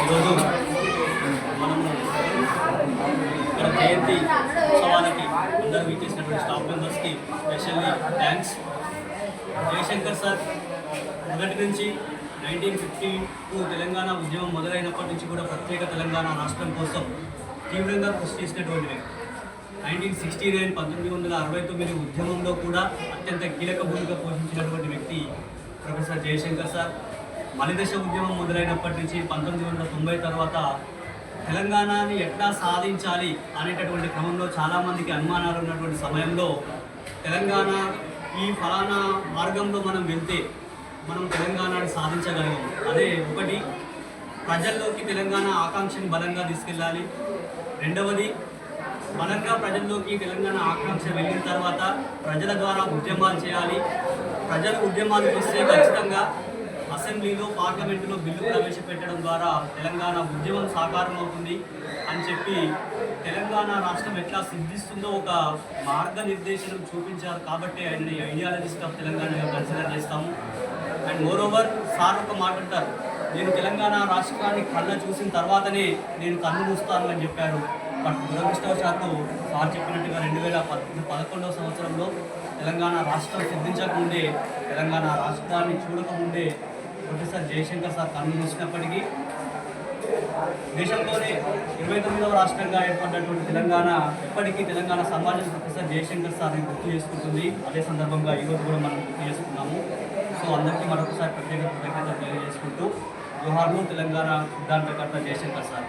ఈరోజు మనము ఇక్కడ జయంతి ఉత్సవానికి అందరూ ఇచ్చేసినటువంటి స్టాఫ్ మెంబర్స్కి స్పెషల్లీ థ్యాంక్స్. జయశంకర్ సార్ మొదటి నుంచి 1952 తెలంగాణ ఉద్యమం మొదలైనప్పటి నుంచి కూడా ప్రత్యేక తెలంగాణ రాష్ట్రం కోసం తీవ్రంగా కృషి చేసినటువంటి వ్యక్తి. 1969 1969 ఉద్యమంలో కూడా అత్యంత కీలక భూమిక పోషించినటువంటి వ్యక్తి ప్రొఫెసర్ జయశంకర్ సార్. మలిదశ ఉద్యమం మొదలైనప్పటి నుంచి 1990 తర్వాత తెలంగాణని ఎట్లా సాధించాలి అనేటటువంటి క్రమంలో చాలామందికి అనుమానాలు ఉన్నటువంటి సమయంలో తెలంగాణ ఈ ఫలానా మార్గంలో మనం వెళ్తే మనం తెలంగాణని సాధించగలిగాం. అదే ఒకటి, ప్రజల్లోకి తెలంగాణ ఆకాంక్షని బలంగా తీసుకెళ్ళాలి. రెండవది, బలంగా ప్రజల్లోకి తెలంగాణ ఆకాంక్ష వెళ్ళిన తర్వాత ప్రజల ద్వారా ఉద్యమాలు చేయాలి. ప్రజలు ఉద్యమాలు చేస్తే ఖచ్చితంగా అసెంబ్లీలో పార్లమెంటులో బిల్లు ప్రవేశపెట్టడం ద్వారా తెలంగాణ ఉద్యమం సాకారం అవుతుంది అని చెప్పి తెలంగాణ రాష్ట్రం ఎట్లా సిద్ధిస్తుందో ఒక మార్గనిర్దేశనం చూపించారు. కాబట్టి ఆయన ఐడియాలజిస్ట్ ఆఫ్ తెలంగాణగా కన్సిడర్ చేస్తాము. అండ్ మోర్ ఓవర్ సార్ ఒక మాట అంటారు, నేను తెలంగాణ రాష్ట్రాన్ని కళ్ళ చూసిన తర్వాతనే నేను కన్ను మూస్తాను అని చెప్పారు. బట్ దురదృష్టవశాత్తు సార్ చెప్పినట్టుగా 2011 సంవత్సరంలో తెలంగాణ రాష్ట్రం సిద్ధించకముందే, తెలంగాణ రాష్ట్రాన్ని చూడకముందే ప్రొఫెసర్ జయశంకర్ సార్ కన్ను మూసినప్పటికీ దేశంలోనే 29వ రాష్ట్రంగా ఏర్పడినటువంటి తెలంగాణ ఇప్పటికీ తెలంగాణ సమాజం ప్రొఫెసర్ జయశంకర్ సార్ని గుర్తు చేసుకుంటుంది. అదే సందర్భంగా ఈరోజు కూడా మనం గుర్తు చేసుకున్నాము. సో అందరికీ మరొకసారి ప్రత్యేక కృతజ్ఞతలు తెలియజేసుకుంటూ జోహార్లు తెలంగాణ సిద్ధాంతకర్త జయశంకర్ సార్.